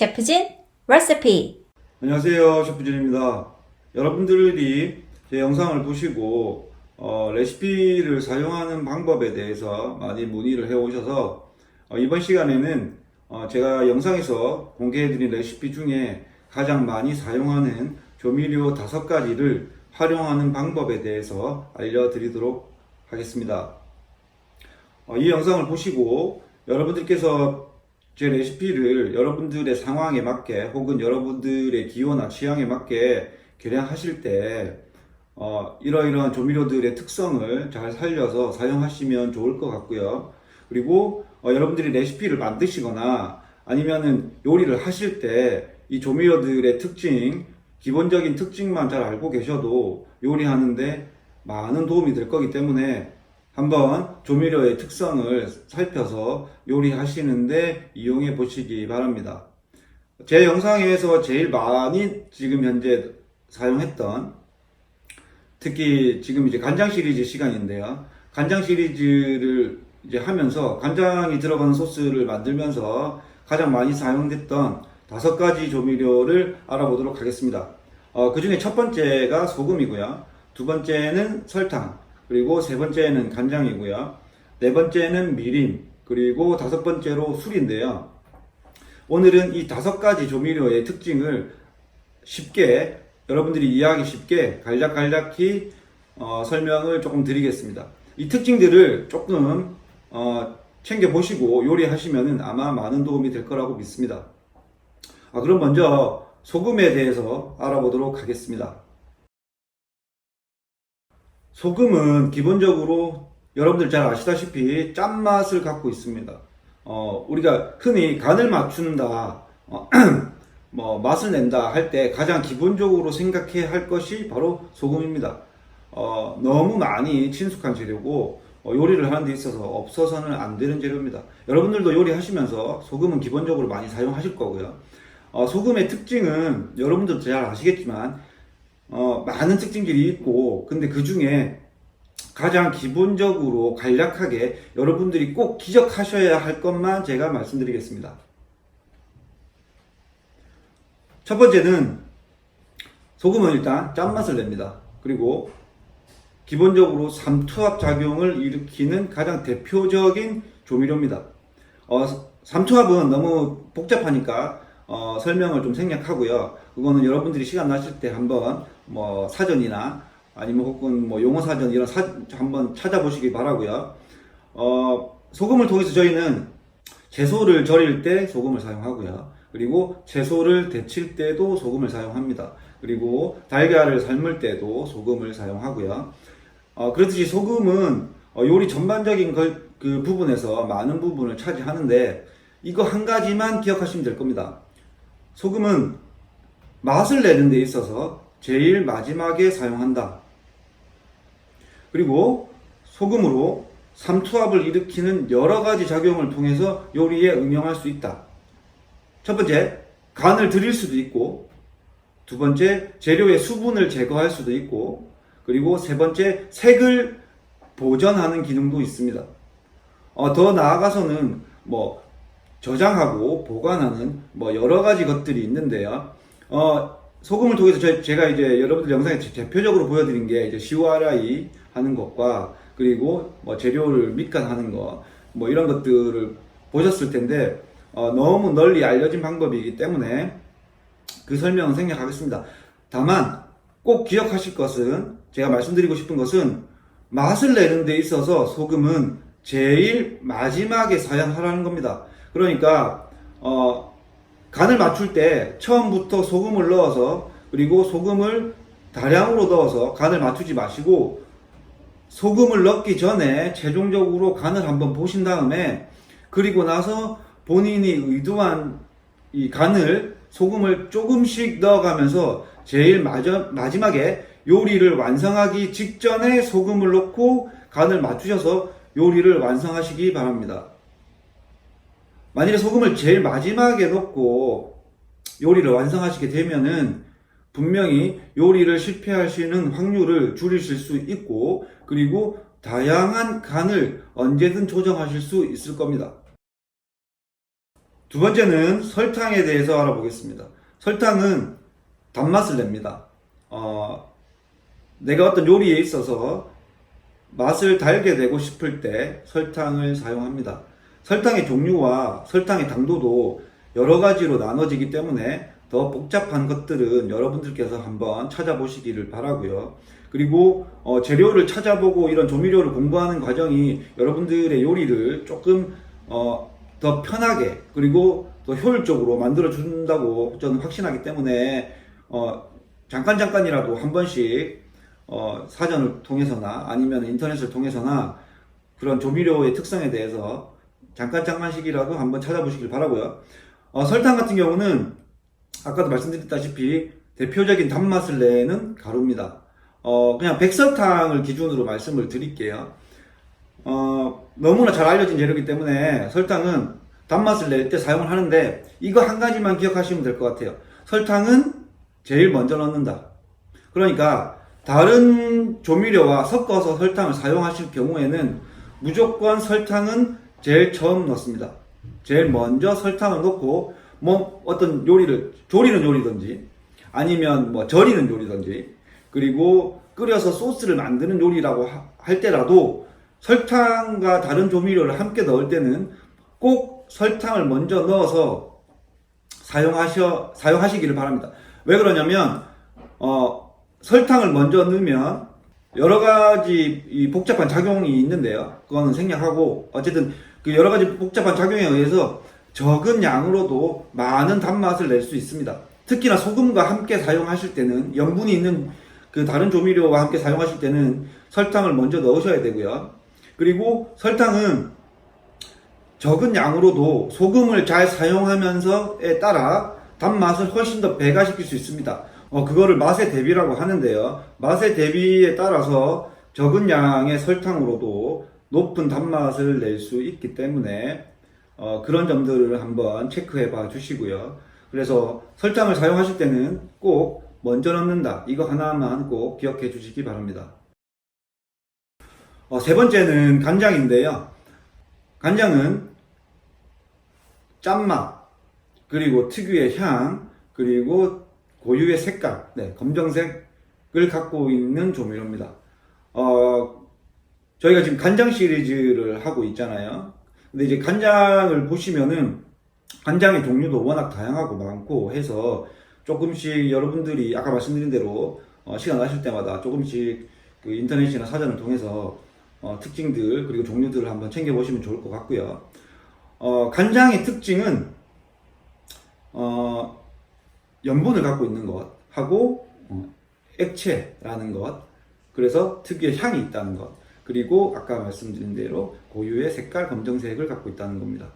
셰프진 레시피. 안녕하세요, 셰프진입니다. 여러분들이 제 영상을 보시고 레시피를 사용하는 방법에 대해서 많이 문의를 해 오셔서 이번 시간에는 제가 영상에서 공개해드린 레시피 중에 가장 많이 사용하는 조미료 5가지를 활용하는 방법에 대해서 알려드리도록 하겠습니다. 이 영상을 보시고 여러분들께서 제 레시피를 여러분들의 상황에 맞게 혹은 여러분들의 기호나 취향에 맞게 계량하실 때 이러이러한 조미료들의 특성을 잘 살려서 사용하시면 좋을 것 같고요. 그리고 여러분들이 레시피를 만드시거나 아니면은 요리를 하실 때 이 조미료들의 특징, 기본적인 특징만 잘 알고 계셔도 요리하는데 많은 도움이 될 거기 때문에 한번 조미료의 특성을 살펴서 요리하시는데 이용해 보시기 바랍니다. 제 영상에서 제일 많이 지금 현재 사용했던, 특히 지금 이제 간장 시리즈 시간인데요. 간장 시리즈를 이제 하면서 간장이 들어가는 소스를 만들면서 가장 많이 사용됐던 5가지 조미료를 알아보도록 하겠습니다. 그 중에 첫 번째가 소금이고요. 두 번째는 설탕, 그리고 세 번째는 간장이고요. 네 번째는 미림, 그리고 5번째로 술인데요. 오늘은 이 5가지 조미료의 특징을 쉽게, 여러분들이 이해하기 쉽게 간략히 설명을 조금 드리겠습니다. 이 특징들을 조금 챙겨보시고 요리하시면 아마 많은 도움이 될 거라고 믿습니다. 그럼 먼저 소금에 대해서 알아보도록 하겠습니다. 소금은 기본적으로 여러분들 잘 아시다시피 짠맛을 갖고 있습니다. 우리가 흔히 간을 맞춘다, 맛을 낸다 할 때 가장 기본적으로 생각해야 할 것이 바로 소금입니다. 너무 많이 친숙한 재료고 요리를 하는 데 있어서 없어서는 안 되는 재료입니다. 여러분들도 요리하시면서 소금은 기본적으로 많이 사용하실 거고요. 소금의 특징은 여러분들도 잘 아시겠지만 많은 특징들이 있고, 근데 그 중에 가장 기본적으로 간략하게 여러분들이 꼭 기억하셔야 할 것만 제가 말씀드리겠습니다. 첫 번째는 소금은 일단 짠맛을 냅니다. 그리고 기본적으로 삼투압 작용을 일으키는 가장 대표적인 조미료입니다. 삼투압은 너무 복잡하니까 설명을 좀 생략하고요. 그거는 여러분들이 시간 나실 때 한번 사전이나 아니면 혹은 용어 사전 이런 한번 찾아보시기 바라고요. 소금을 통해서 저희는 채소를 절일 때 소금을 사용하고요. 그리고 채소를 데칠 때도 소금을 사용합니다. 그리고 달걀을 삶을 때도 소금을 사용하고요. 그렇듯이 소금은 요리 전반적인 그 부분에서 많은 부분을 차지하는데 이거 한 가지만 기억하시면 될 겁니다. 소금은 맛을 내는 데 있어서 제일 마지막에 사용한다. 그리고 소금으로 삼투압을 일으키는 여러 가지 작용을 통해서 요리에 응용할 수 있다. 첫 번째, 간을 들일 수도 있고, 두 번째, 재료의 수분을 제거할 수도 있고, 그리고 세 번째, 색을 보존하는 기능도 있습니다. 더 나아가서는 저장하고 보관하는 여러 가지 것들이 있는데요. 소금을 통해서 제가 이제 여러분들 영상에 대표적으로 보여드린 게 이제 시와라이 하는 것과 그리고 재료를 밑간하는 거 이런 것들을 보셨을 텐데 너무 널리 알려진 방법이기 때문에 그 설명은 생략하겠습니다. 다만 꼭 기억하실 것은, 제가 말씀드리고 싶은 것은 맛을 내는 데 있어서 소금은 제일 마지막에 사용하라는 겁니다. 그러니까 간을 맞출 때 처음부터 소금을 넣어서, 그리고 소금을 다량으로 넣어서 간을 맞추지 마시고 소금을 넣기 전에 최종적으로 간을 한번 보신 다음에, 그리고 나서 본인이 의도한 이 간을, 소금을 조금씩 넣어가면서 제일 마지막에 요리를 완성하기 직전에 소금을 넣고 간을 맞추셔서 요리를 완성하시기 바랍니다. 만일에 소금을 제일 마지막에 넣고 요리를 완성하시게 되면은 분명히 요리를 실패하시는 확률을 줄이실 수 있고, 그리고 다양한 간을 언제든 조정하실 수 있을 겁니다. 두 번째는 설탕에 대해서 알아보겠습니다. 설탕은 단맛을 냅니다. 내가 어떤 요리에 있어서 맛을 달게 내고 싶을 때 설탕을 사용합니다. 설탕의 종류와 설탕의 당도도 여러 가지로 나눠지기 때문에 더 복잡한 것들은 여러분들께서 한번 찾아보시기를 바라고요. 그리고 재료를 찾아보고 이런 조미료를 공부하는 과정이 여러분들의 요리를 조금 더 편하게 그리고 더 효율적으로 만들어 준다고 저는 확신하기 때문에 잠깐이라도 한 번씩 사전을 통해서나 아니면 인터넷을 통해서나 그런 조미료의 특성에 대해서 잠깐씩이라도 한번 찾아보시길 바라고요. 설탕 같은 경우는 아까도 말씀드렸다시피 대표적인 단맛을 내는 가루입니다. 그냥 백설탕을 기준으로 말씀을 드릴게요. 너무나 잘 알려진 재료이기 때문에 설탕은 단맛을 낼 때 사용을 하는데 이거 한 가지만 기억하시면 될 것 같아요. 설탕은 제일 먼저 넣는다. 그러니까 다른 조미료와 섞어서 설탕을 사용하실 경우에는 무조건 설탕은 제일 처음 넣습니다. 제일 먼저 설탕을 넣고 뭐 어떤 요리를 조리는 요리든지 아니면 뭐 절이는 요리든지 그리고 끓여서 소스를 만드는 요리라고 할 때라도 설탕과 다른 조미료를 함께 넣을 때는 꼭 설탕을 먼저 넣어서 사용하시기를 바랍니다. 왜 그러냐면 설탕을 먼저 넣으면 여러 가지 이 복잡한 작용이 있는데요. 그거는 생략하고 어쨌든 그 여러 가지 복잡한 작용에 의해서 적은 양으로도 많은 단맛을 낼 수 있습니다. 특히나 소금과 함께 사용하실 때는 염분이 있는 그 다른 조미료와 함께 사용하실 때는 설탕을 먼저 넣으셔야 되고요. 그리고 설탕은 적은 양으로도 소금을 잘 사용하면서에 따라 단맛을 훨씬 더 배가시킬 수 있습니다. 그거를 맛의 대비라고 하는데요. 맛의 대비에 따라서 적은 양의 설탕으로도 높은 단맛을 낼 수 있기 때문에 그런 점들을 한번 체크해 봐 주시고요. 그래서 설탕을 사용하실 때는 꼭 먼저 넣는다. 이거 하나만 꼭 기억해 주시기 바랍니다. 세 번째는 간장인데요. 간장은 짠맛, 그리고 특유의 향, 그리고 고유의 색깔, 검정색을 갖고 있는 조미료입니다. 저희가 지금 간장 시리즈를 하고 있잖아요. 근데 이제 간장을 보시면은 간장의 종류도 워낙 다양하고 많고 해서 조금씩 여러분들이 아까 말씀드린 대로 시간 나실 때마다 조금씩 그 인터넷이나 사전을 통해서 특징들 그리고 종류들을 한번 챙겨보시면 좋을 것 같고요. 간장의 특징은 염분을 갖고 있는 것하고 액체라는 것, 그래서 특유의 향이 있다는 것, 그리고 아까 말씀드린 대로 고유의 색깔 검정색을 갖고 있다는 겁니다.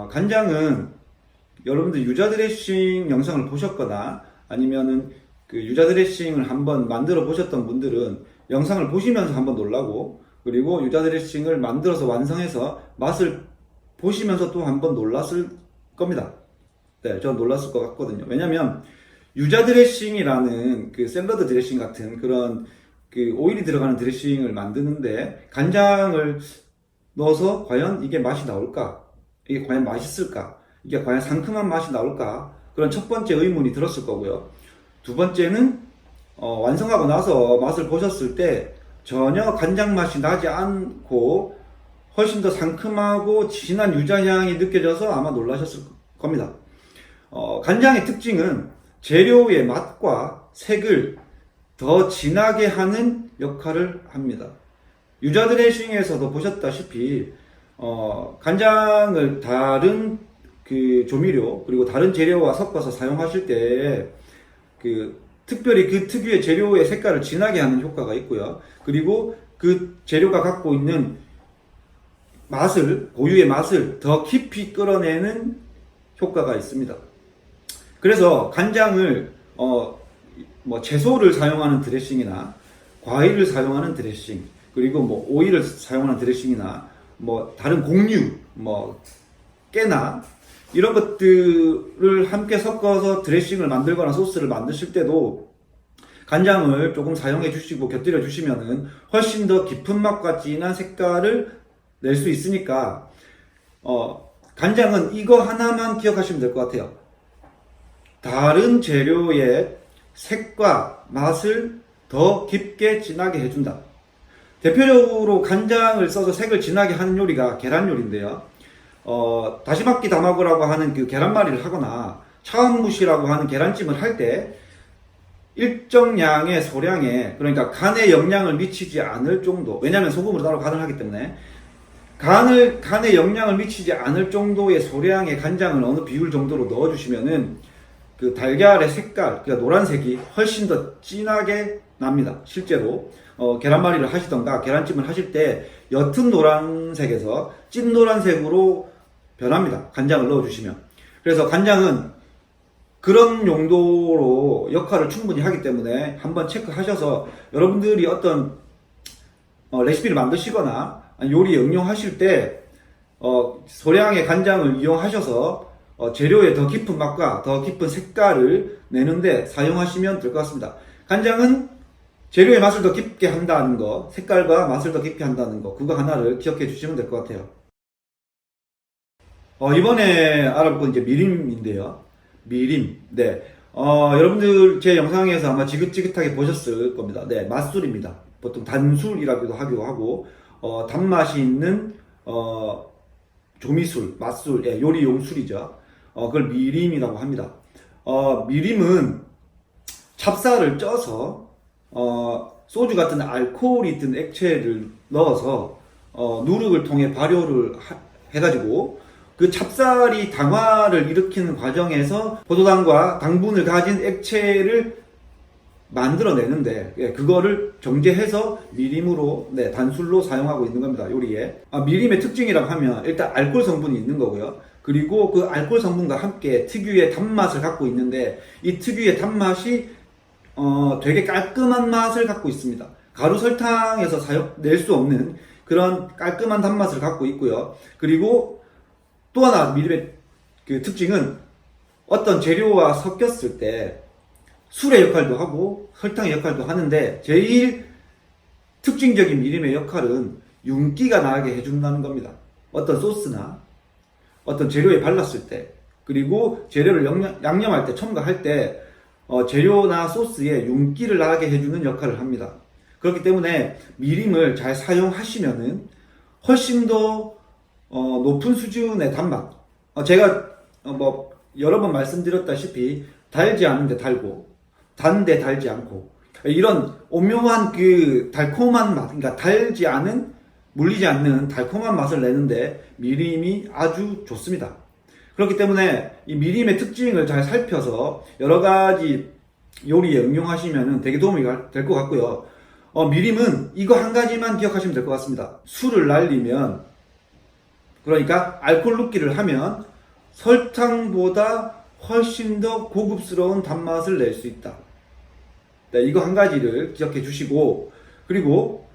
간장은 여러분들 유자 드레싱 영상을 보셨거나 아니면은 그 유자 드레싱을 한번 만들어 보셨던 분들은 영상을 보시면서 한번 놀라고, 그리고 유자 드레싱을 만들어서 완성해서 맛을 보시면서 또 한번 놀랐을 겁니다. 네, 저는 놀랐을 것 같거든요. 왜냐면 유자 드레싱이라는 그 샐러드 드레싱 같은 그런 그 오일이 들어가는 드레싱을 만드는데 간장을 넣어서 과연 이게 맛이 나올까? 이게 과연 맛있을까? 이게 과연 상큼한 맛이 나올까? 그런 첫 번째 의문이 들었을 거고요. 두 번째는 완성하고 나서 맛을 보셨을 때 전혀 간장 맛이 나지 않고 훨씬 더 상큼하고 진한 유자향이 느껴져서 아마 놀라셨을 겁니다. 간장의 특징은 재료의 맛과 색을 더 진하게 하는 역할을 합니다. 유자 드레싱에서도 보셨다시피 간장을 다른 그 조미료 그리고 다른 재료와 섞어서 사용하실 때 특별히 그 특유의 재료의 색깔을 진하게 하는 효과가 있고요. 그리고 그 재료가 갖고 있는 고유의 맛을 더 깊이 끌어내는 효과가 있습니다. 그래서 간장을 채소를 사용하는 드레싱이나 과일을 사용하는 드레싱, 그리고 오일을 사용하는 드레싱이나 다른 곡류, 깨나 이런 것들을 함께 섞어서 드레싱을 만들거나 소스를 만드실 때도 간장을 조금 사용해 주시고 곁들여 주시면은 훨씬 더 깊은 맛과 진한 색깔을 낼 수 있으니까 간장은 이거 하나만 기억하시면 될 것 같아요. 다른 재료의 색과 맛을 더 깊게 진하게 해준다. 대표적으로 간장을 써서 색을 진하게 하는 요리가 계란 요리인데요. 다시마키 다마고라고 하는 그 계란말이를 하거나 차원무시라고 하는 계란찜을 할 때 일정 양의 소량의, 그러니까 간에 영향을 미치지 않을 정도, 왜냐하면 소금으로 따로 간을 하기 때문에 간에 영향을 미치지 않을 정도의 소량의 간장을 어느 비율 정도로 넣어주시면은 그 달걀의 색깔, 그러니까 노란색이 훨씬 더 진하게 납니다. 실제로 계란말이를 하시던가 계란찜을 하실 때 옅은 노란색에서 찐 노란색으로 변합니다. 간장을 넣어주시면. 그래서 간장은 그런 용도로 역할을 충분히 하기 때문에 한번 체크하셔서 여러분들이 어떤 레시피를 만드시거나 요리에 응용하실 때 소량의 간장을 이용하셔서 재료의 더 깊은 맛과 더 깊은 색깔을 내는데 사용하시면 될 것 같습니다. 간장은 재료의 맛을 더 깊게 한다는 거, 색깔과 맛을 더 깊게 한다는 거, 그거 하나를 기억해 주시면 될 것 같아요. 이번에 알아볼 건 이제 미림인데요. 미림. 네. 여러분들 제 영상에서 아마 지긋지긋하게 보셨을 겁니다. 네. 맛술입니다. 보통 단술이라고도 하기도 하고, 단맛이 있는, 조미술, 맛술, 예, 요리용 술이죠. 그걸 미림이라고 합니다. 미림은 찹쌀을 쪄서, 소주 같은 알코올이 든 액체를 넣어서, 누룩을 통해 발효를 해가지고, 그 찹쌀이 당화를 일으키는 과정에서 포도당과 당분을 가진 액체를 만들어내는데, 예, 그거를 정제해서 미림으로, 네, 단술로 사용하고 있는 겁니다. 요리에. 미림의 특징이라고 하면 일단 알코올 성분이 있는 거고요. 그리고 그 알코올 성분과 함께 특유의 단맛을 갖고 있는데, 이 특유의 단맛이 되게 깔끔한 맛을 갖고 있습니다. 가루 설탕에서 낼 수 없는 그런 깔끔한 단맛을 갖고 있고요. 그리고 또 하나 미림의 그 특징은 어떤 재료와 섞였을 때 술의 역할도 하고 설탕의 역할도 하는데, 제일 특징적인 미림의 역할은 윤기가 나게 해준다는 겁니다. 어떤 소스나 어떤 재료에 발랐을 때, 그리고 재료를 양념할 때, 첨가할 때 재료나 소스에 윤기를 나게 해주는 역할을 합니다. 그렇기 때문에 미림을 잘 사용하시면은 훨씬 더 높은 수준의 단맛. 제가 여러 번 말씀드렸다시피 달지 않은데 달고 단데 달지 않고 이런 오묘한 그 달콤한 맛, 그러니까 달지 않은, 물리지 않는 달콤한 맛을 내는데 미림이 아주 좋습니다. 그렇기 때문에 이 미림의 특징을 잘 살펴서 여러 가지 요리에 응용하시면 되게 도움이 될 것 같고요. 미림은 이거 한 가지만 기억하시면 될 것 같습니다. 술을 날리면, 그러니까 알코올 눕기를 하면 설탕보다 훨씬 더 고급스러운 단맛을 낼 수 있다. 네, 이거 한 가지를 기억해 주시고, 그리고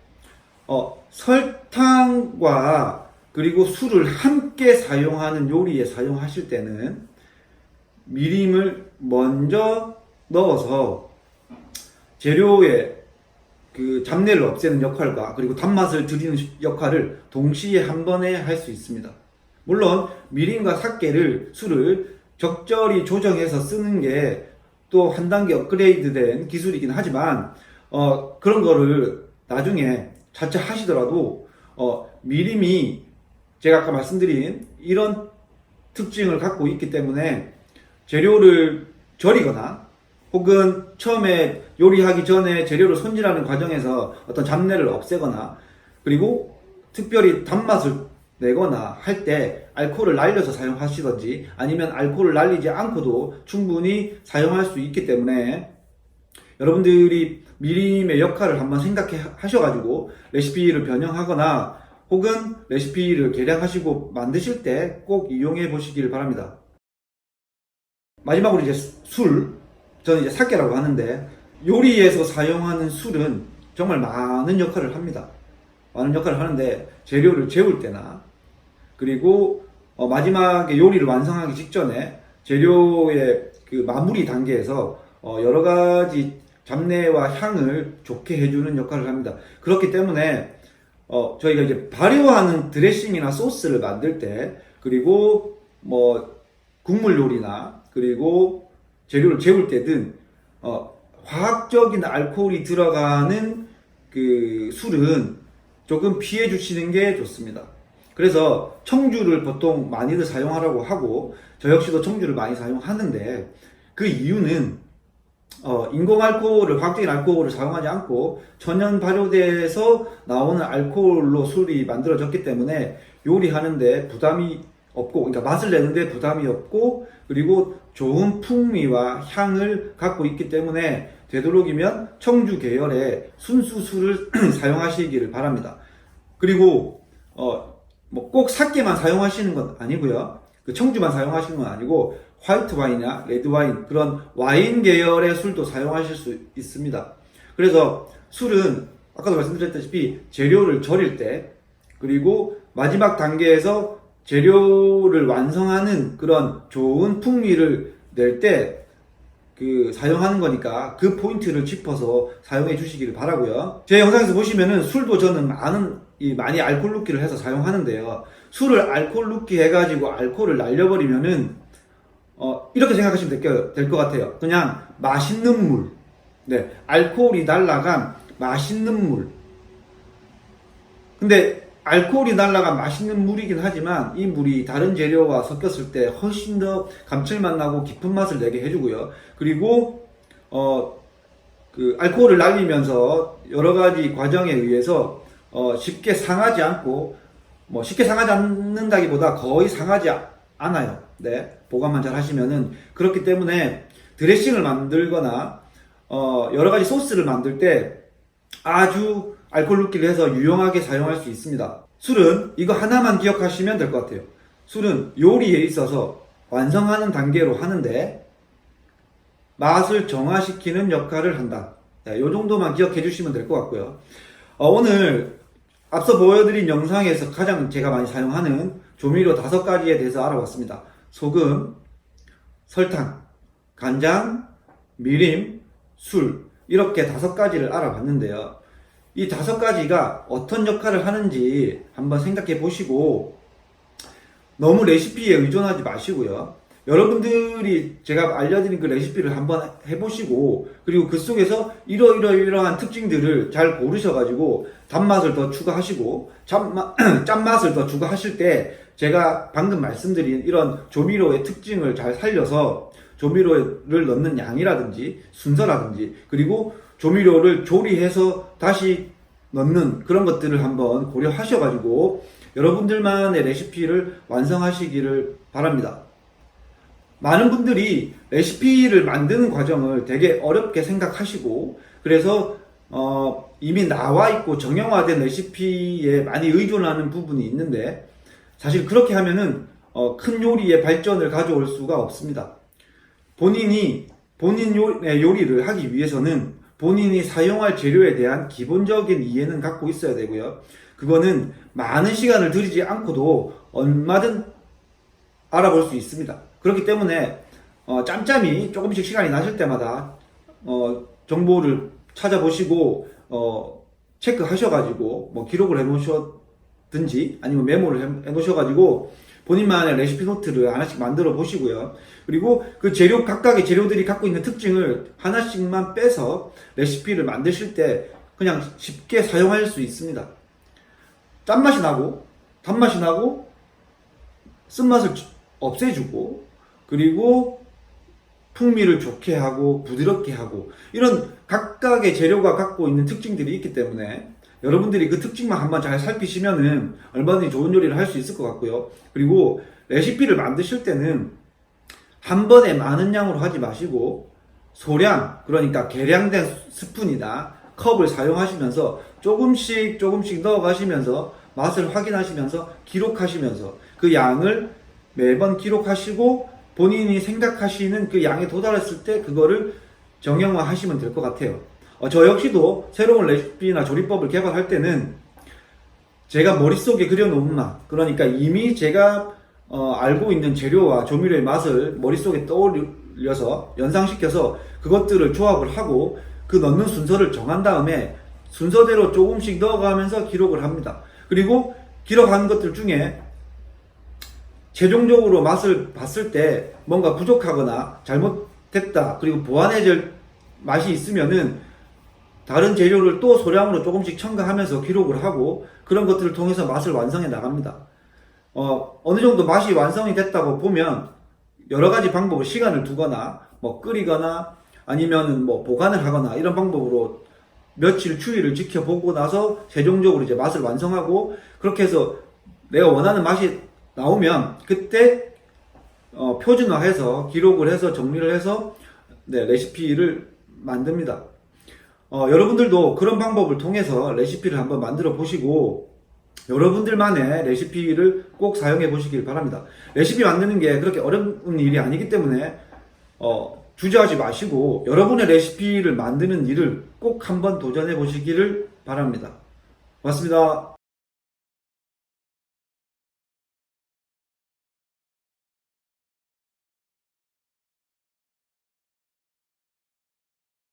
설탕과 그리고 술을 함께 사용하는 요리에 사용하실 때는 미림을 먼저 넣어서 재료의 그 잡내를 없애는 역할과 그리고 단맛을 드리는 역할을 동시에 한 번에 할 수 있습니다. 물론 미림과 술을 적절히 조정해서 쓰는 게 또 한 단계 업그레이드된 기술이긴 하지만 그런 거를 나중에 자체 하시더라도 미림이 제가 아까 말씀드린 이런 특징을 갖고 있기 때문에 재료를 절이거나 혹은 처음에 요리하기 전에 재료를 손질하는 과정에서 어떤 잡내를 없애거나, 그리고 특별히 단맛을 내거나 할 때 알코올을 날려서 사용하시던지 아니면 알코올을 날리지 않고도 충분히 사용할 수 있기 때문에 여러분들이 미림의 역할을 한번 생각해 하셔가지고 레시피를 변형하거나 혹은 레시피를 개량하시고 만드실 때 꼭 이용해 보시길 바랍니다. 마지막으로 이제 저는 이제 사케라고 하는데, 요리에서 사용하는 술은 정말 많은 역할을 합니다. 많은 역할을 하는데 재료를 재울 때나, 그리고 마지막에 요리를 완성하기 직전에 재료의 그 마무리 단계에서 여러 가지 잡내와 향을 좋게 해주는 역할을 합니다. 그렇기 때문에 저희가 이제 발효하는 드레싱이나 소스를 만들 때 그리고 뭐 국물 요리나 그리고 재료를 재울 때든 화학적인 알코올이 들어가는 그 술은 조금 피해 주시는 게 좋습니다. 그래서 청주를 보통 많이들 사용하라고 하고 저 역시도 청주를 많이 사용하는데 그 이유는 인공 알코올을 화학적인 알코올을 사용하지 않고 천연 발효돼서 나오는 알코올로 술이 만들어졌기 때문에 요리하는데 부담이 없고, 그러니까 맛을 내는데 부담이 없고, 그리고 좋은 풍미와 향을 갖고 있기 때문에 되도록이면 청주 계열의 순수 술을 사용하시기를 바랍니다. 그리고 뭐 꼭 사케만 사용하시는 건 아니고요. 그 청주만 사용하시는 건 아니고 화이트 와인이나 레드 와인 그런 와인 계열의 술도 사용하실 수 있습니다. 그래서 술은 아까도 말씀드렸다시피 재료를 절일 때 그리고 마지막 단계에서 재료를 완성하는 그런 좋은 풍미를 낼 때 그 사용하는 거니까 그 포인트를 짚어서 사용해 주시기를 바라고요. 제 영상에서 보시면은 술도 저는 많이 알코올 눕기를 해서 사용하는데요. 술을 알코올 눕기 해가지고 알코올을 날려버리면은 이렇게 생각하시면 될 것 같아요. 그냥 맛있는 물, 네, 알코올이 날라간 맛있는 물. 근데 알코올이 날라간 맛있는 물이긴 하지만 이 물이 다른 재료와 섞였을 때 훨씬 더 감칠맛 나고 깊은 맛을 내게 해주고요. 그리고 그 알코올을 날리면서 여러 가지 과정에 의해서 쉽게 상하지 않고 뭐 쉽게 상하지 않는다기보다 거의 상하지 않아요. 네, 보관만 잘 하시면은. 그렇기 때문에 드레싱을 만들거나 여러 가지 소스를 만들 때 아주 알코올 눕기를 해서 유용하게 사용할 수 있습니다. 술은 이거 하나만 기억하시면 될 것 같아요. 술은 요리에 있어서 완성하는 단계로 하는데 맛을 정화시키는 역할을 한다. 네, 요 정도만 기억해 주시면 될 것 같고요. 오늘 앞서 보여드린 영상에서 가장 제가 많이 사용하는 조미료 5가지에 대해서 알아봤습니다. 소금, 설탕, 간장, 미림, 술 이렇게 5가지를 알아봤는데요. 이 5가지가 어떤 역할을 하는지 한번 생각해 보시고 너무 레시피에 의존하지 마시고요. 여러분들이 제가 알려드린 그 레시피를 한번 해보시고 그리고 그 속에서 이러한 특징들을 잘 고르셔가지고 단맛을 더 추가하시고 짠맛을 더 추가하실 때 제가 방금 말씀드린 이런 조미료의 특징을 잘 살려서 조미료를 넣는 양이라든지 순서라든지 그리고 조미료를 조리해서 다시 넣는 그런 것들을 한번 고려하셔가지고 여러분들만의 레시피를 완성하시기를 바랍니다. 많은 분들이 레시피를 만드는 과정을 되게 어렵게 생각하시고 그래서 이미 나와 있고 정형화된 레시피에 많이 의존하는 부분이 있는데 사실 그렇게 하면은 큰 요리의 발전을 가져올 수가 없습니다. 본인 요리를 하기 위해서는 본인이 사용할 재료에 대한 기본적인 이해는 갖고 있어야 되고요. 그거는 많은 시간을 들이지 않고도 얼마든 알아볼 수 있습니다. 그렇기 때문에 짬짬이 조금씩 시간이 나실 때마다 정보를 찾아보시고 체크하셔가지고 뭐 기록을 해놓으셨든지 아니면 메모를 해놓으셔가지고 본인만의 레시피 노트를 하나씩 만들어 보시고요. 그리고 그 각각의 재료들이 갖고 있는 특징을 하나씩만 빼서 레시피를 만드실 때 그냥 쉽게 사용할 수 있습니다. 짠맛이 나고 단맛이 나고 쓴맛을 없애주고 그리고 풍미를 좋게 하고 부드럽게 하고 이런 각각의 재료가 갖고 있는 특징들이 있기 때문에 여러분들이 그 특징만 한번 잘 살피시면은 얼마든지 좋은 요리를 할 수 있을 것 같고요. 그리고 레시피를 만드실 때는 한 번에 많은 양으로 하지 마시고 소량, 그러니까 계량된 스푼이나 컵을 사용하시면서 조금씩 넣어가시면서 맛을 확인하시면서 기록하시면서 그 양을 매번 기록하시고 본인이 생각하시는 그 양에 도달했을 때 그거를 정형화 하시면 될 것 같아요. 저 역시도 새로운 레시피나 조리법을 개발할 때는 제가 머릿속에 그려놓은 맛, 그러니까 이미 제가 알고 있는 재료와 조미료의 맛을 머릿속에 떠올려서 연상시켜서 그것들을 조합을 하고 그 넣는 순서를 정한 다음에 순서대로 조금씩 넣어가면서 기록을 합니다. 그리고 기록한 것들 중에 최종적으로 맛을 봤을 때 뭔가 부족하거나 잘못됐다, 그리고 보완해질 맛이 있으면은 다른 재료를 또 소량으로 조금씩 첨가하면서 기록을 하고 그런 것들을 통해서 맛을 완성해 나갑니다. 어느 정도 맛이 완성이 됐다고 보면 여러 가지 방법으로 시간을 두거나 뭐 끓이거나 아니면은 뭐 보관을 하거나 이런 방법으로 며칠 추위를 지켜보고 나서 최종적으로 이제 맛을 완성하고, 그렇게 해서 내가 원하는 맛이 나오면 그때 표준화해서 기록을 해서 정리를 해서 레시피를 만듭니다. 여러분들도 그런 방법을 통해서 레시피를 한번 만들어 보시고 여러분들만의 레시피를 꼭 사용해 보시길 바랍니다. 레시피 만드는 게 그렇게 어려운 일이 아니기 때문에 주저하지 마시고 여러분의 레시피를 만드는 일을 꼭 한번 도전해 보시기를 바랍니다. 고맙습니다.